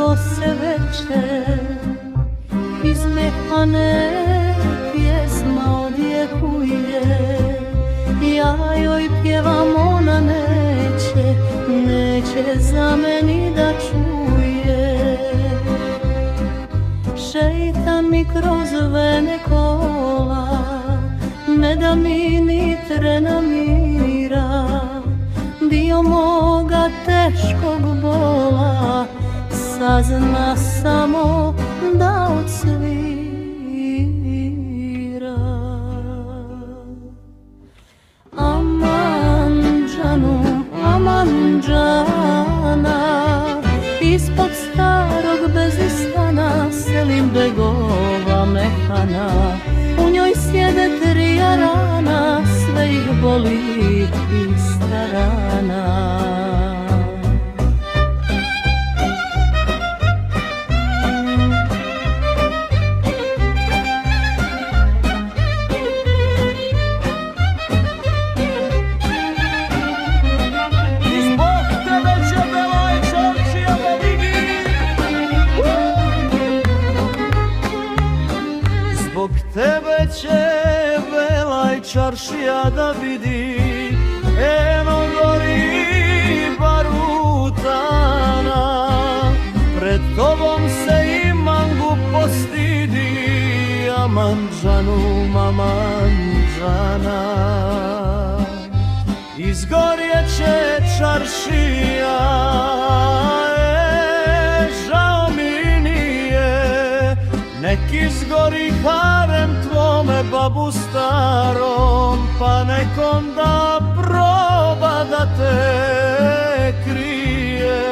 što se veče iz mehane pjesma odjekuje. Ja joj pjevam, ona neće, neće za meni da čuje. Šeitan mi kroz vene kola, ne da mi ni trena mira. Dio moga teškog bola sazna samo da odsvira. Aman džanu, aman džana, ispod starog bezistana selim begova mehana. U njoj sjede 3 jarana, sve ih boli iz starana. Zbog tebe će Velaj čaršija da vidi, eno gori barutana. Pred tobom se i mangu postidi, aman džanu, aman džana. Izgorjet će čaršija, žao mi nije, nek izgori harem tvome babu starom, pa nek onda proba da te krije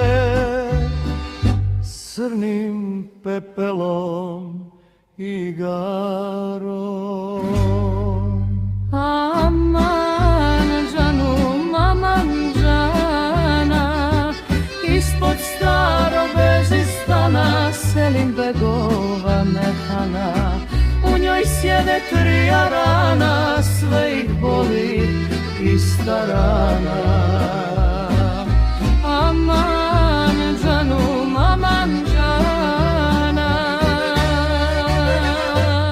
crnim pepelom i garom. Aman džanu, aman džana, ispod starog bezistana selim begova mehana. U njoj sjede 3 jarana, sve ih boli iz starana.